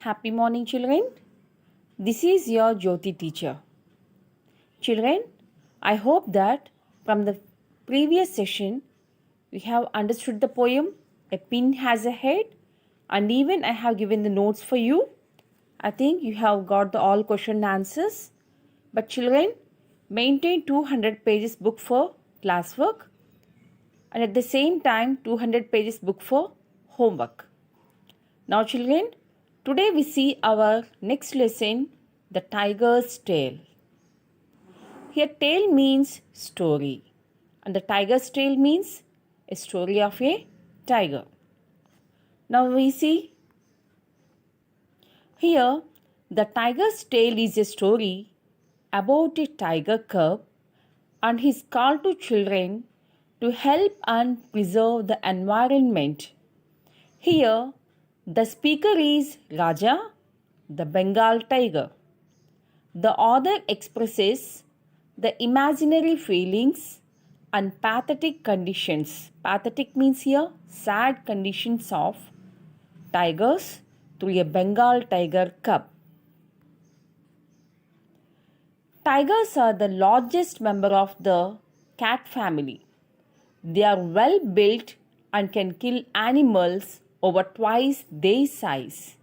Happy morning, children. This is your Jyoti teacher. Children, I hope that from the previous session we have understood the poem A Pin Has a Head, and even I have given the notes for you. I think you have got the all question and answers. But children, maintain 200 pages book for classwork and at the same time 200 pages book for homework. Now children, today we see our next lesson, the tiger's tale. Here tale means story and the tiger's tale means a story of a tiger. Now we see here the tiger's tale is a story about a tiger cub and his call to children to help and preserve the environment. Here the speaker is Raja, the Bengal tiger. The author expresses the imaginary feelings and pathetic conditions. Pathetic means here sad conditions of tigers through a Bengal tiger cub. Tigers are the largest member of the cat family. They are well built and can kill animals over twice their size.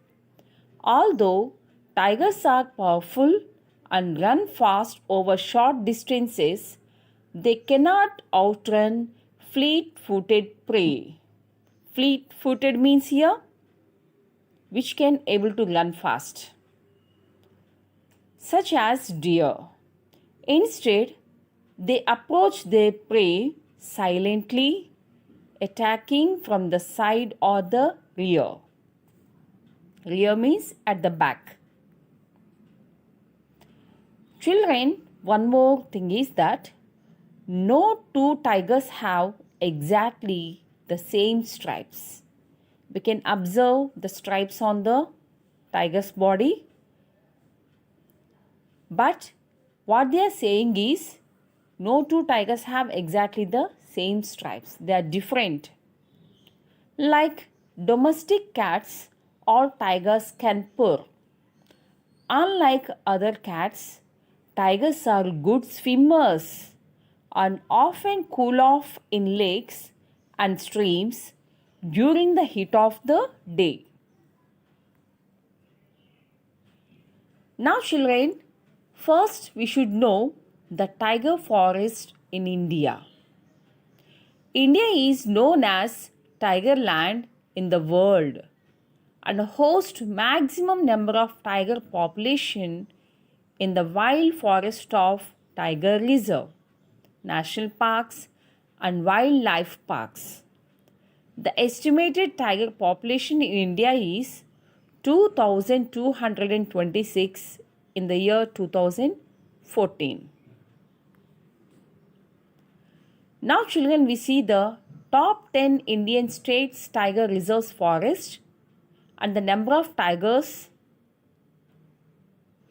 Although tigers are powerful and run fast over short distances, they cannot outrun fleet-footed prey. Fleet-footed means here which can able to run fast, such as deer. Instead, they approach their prey silently, attacking from the side or the rear. Rear means at the back. Children, one more thing is that no two tigers have exactly the same stripes. We can observe the stripes on the tiger's body. But what they are saying is no two tigers have exactly the same stripes. They are different. Like domestic cats, all tigers can purr. Unlike other cats, tigers are good swimmers and often cool off in lakes and streams during the heat of the day. Now children, first we should know the tiger forest in India. India is known as Tiger Land in the world and hosts maximum number of tiger population in the wild forest of Tiger Reserve, national parks and wildlife parks. The estimated tiger population in India is 2,226 in the year 2014. Now children, we see the top 10 Indian states tiger reserves forest and the number of tigers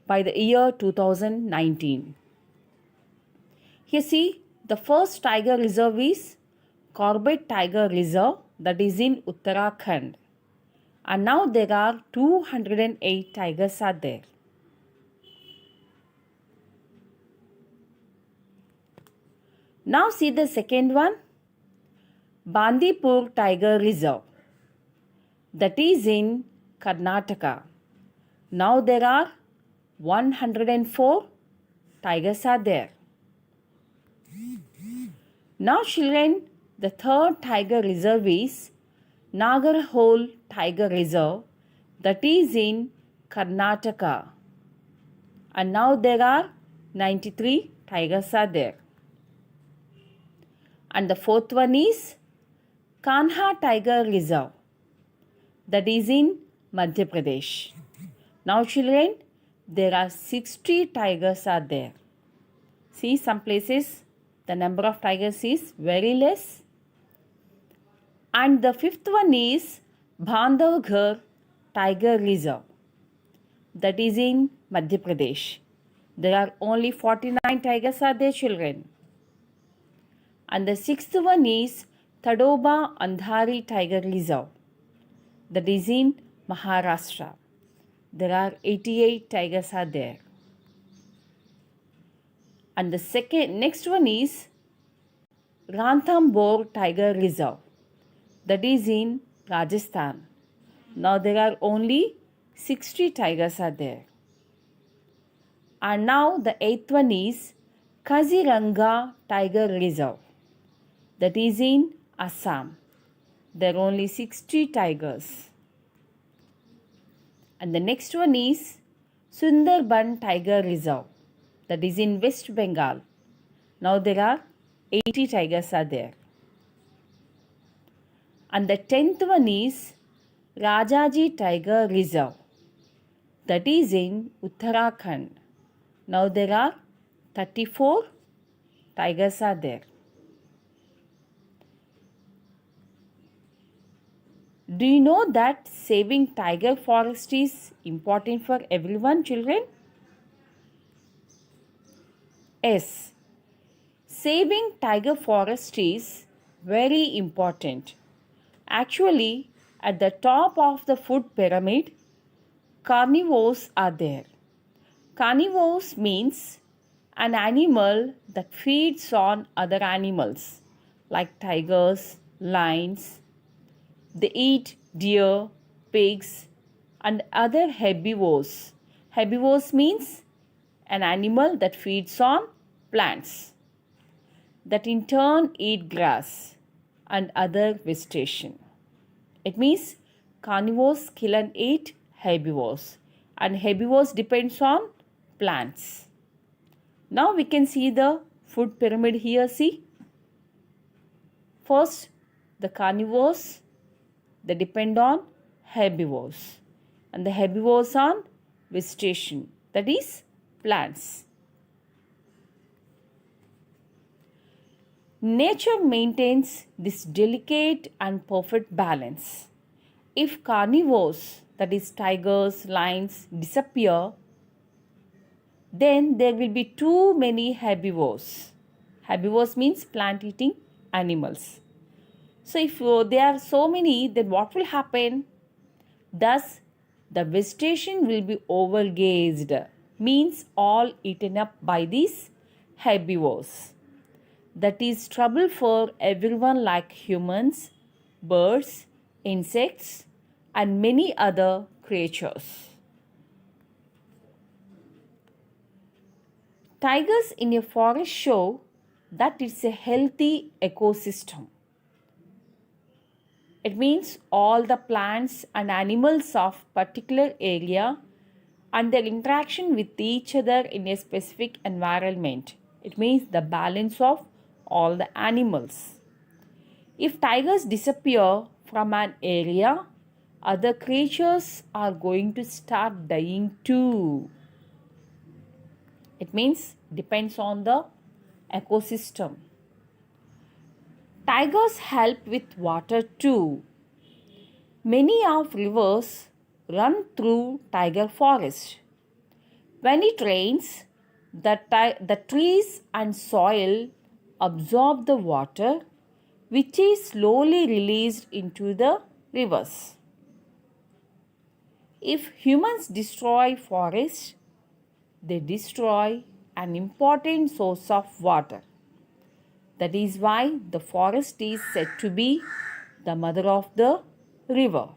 by the year 2019. Here see the first tiger reserve is Corbett Tiger Reserve, that is in Uttarakhand, and now there are 208 tigers are there. Now see the second one, Bandipur Tiger Reserve, that is in Karnataka. Now there are 104 tigers are there. Now children, the third tiger reserve is Nagarhole Tiger Reserve, that is in Karnataka. And now there are 93 tigers are there. And the fourth one is Kanha Tiger Reserve, that is in Madhya Pradesh. Now children, there are 60 tigers are there. See, some places the number of tigers is very less. And the fifth one is Bandhavgarh Tiger Reserve, that is in Madhya Pradesh. There are only 49 tigers are there, children. And the sixth one is Tadoba Andhari Tiger Reserve, that is in Maharashtra. there are 88 tigers are there. And the next one is Ranthambore Tiger Reserve, that is in Rajasthan. Now there are only 60 tigers are there. And now the eighth one is Kaziranga Tiger Reserve, that is in Assam. There are only 60 tigers. And the next one is Sundarban Tiger Reserve, that is in West Bengal. Now there are 80 tigers are there. And the 10th one is Rajaji Tiger Reserve, that is in Uttarakhand. Now there are 34 tigers are there. Do you know that saving tiger forest is important for everyone, children? Yes. Saving tiger forest is very important. Actually, at the top of the food pyramid, carnivores are there. Carnivores means an animal that feeds on other animals like tigers, lions. They eat deer, pigs, and other herbivores. Herbivores means an animal that feeds on plants, that in turn eat grass and other vegetation. It means carnivores kill and eat herbivores, and herbivores depends on plants. Now we can see the food pyramid here. See, first the carnivores, they depend on herbivores, and the herbivores on vegetation, that is plants. Nature maintains this delicate and perfect balance. If carnivores, that is tigers, lions, disappear, then there will be too many herbivores. Herbivores means plant-eating animals. So if there are so many, then what will happen? Thus, the vegetation will be overgrazed, means all eaten up by these herbivores. That is trouble for everyone like humans, birds, insects, and many other creatures. Tigers in a forest show that it's a healthy ecosystem. It means all the plants and animals of particular area and their interaction with each other in a specific environment. It means the balance of all the animals. If tigers disappear from an area, other creatures are going to start dying too. It means depends on the ecosystem. Tigers help with water too. Many of rivers run through tiger forest. When it rains, the trees and soil absorb the water, which is slowly released into the rivers. If humans destroy forests, they destroy an important source of water. That is why the forest is said to be the mother of the river.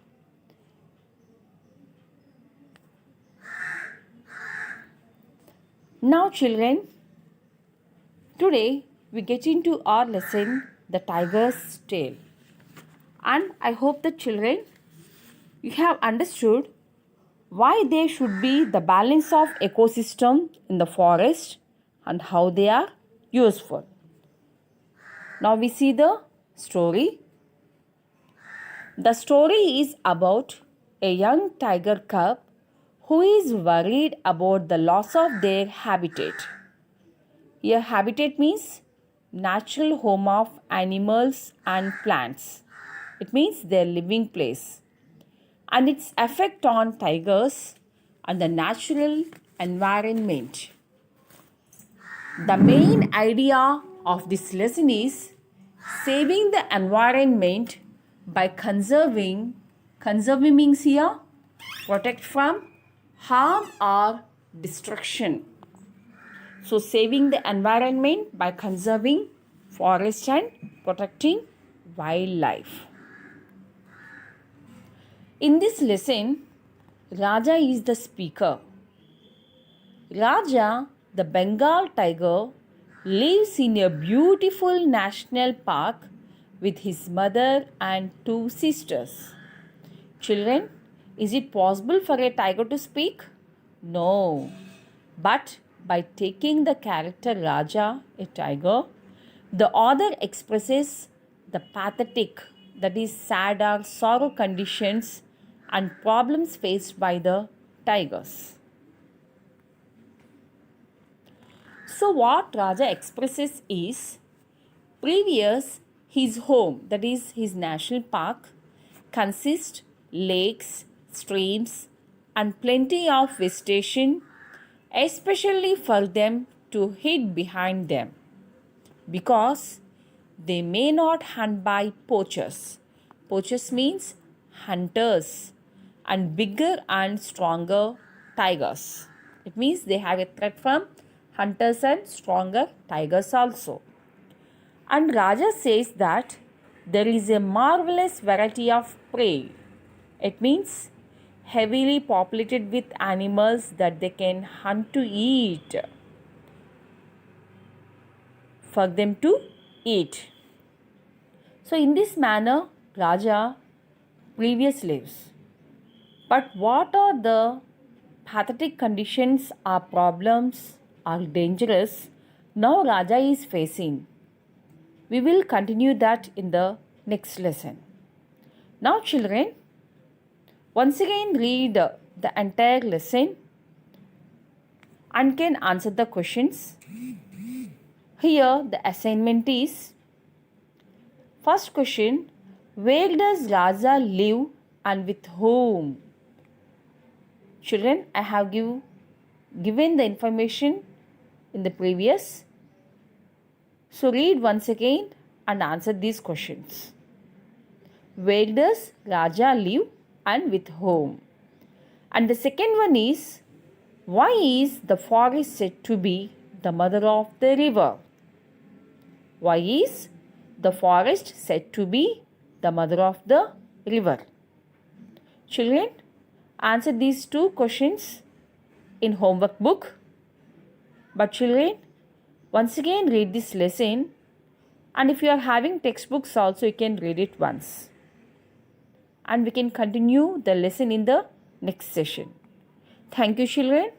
Now children, today we get into our lesson, the tiger's tale. And I hope that children, you have understood why there should be the balance of ecosystem in the forest and how they are useful. Now we see the story. The story is about a young tiger cub who is worried about the loss of their habitat. Here habitat means natural home of animals and plants. It means their living place. And its effect on tigers and the natural environment. The main idea of this lesson is saving the environment by conserving means here protect from harm or destruction. So, saving the environment by conserving forest and protecting wildlife. In this lesson, Raja is the speaker. Raja, the Bengal tiger, lives in a beautiful national park with his mother and two sisters. Children, is it possible for a tiger to speak? No. But by taking the character Raja, a tiger, the author expresses the pathetic, that is, sad or sorrow conditions and problems faced by the tigers. So, what Raja expresses is previous his home, that is, his national park, consists lakes, streams, and plenty of vegetation, especially for them to hide behind them, because they may not hunt by poachers. Poachers means hunters and bigger and stronger tigers. It means they have a threat from hunters and stronger tigers also. And Raja says that there is a marvelous variety of prey. It means heavily populated with animals that they can hunt to eat, for them to eat. So in this manner, Raja previous lives. But what are the pathetic conditions or problems or dangerous now Raja is facing? We will continue that in the next lesson. Now children, once again read the entire lesson and can answer the questions. Here the assignment is, first question, where does Raja live and with whom? Children, I have given the information in the previous. So read once again and answer these questions. Where does Raja live and with whom? And the second one is, why is the forest said to be the mother of the river? Why is the forest said to be the mother of the river? Children, answer these two questions in homework book. But children, once again read this lesson, and if you are having textbooks also, you can read it once. And we can continue the lesson in the next session. Thank you children.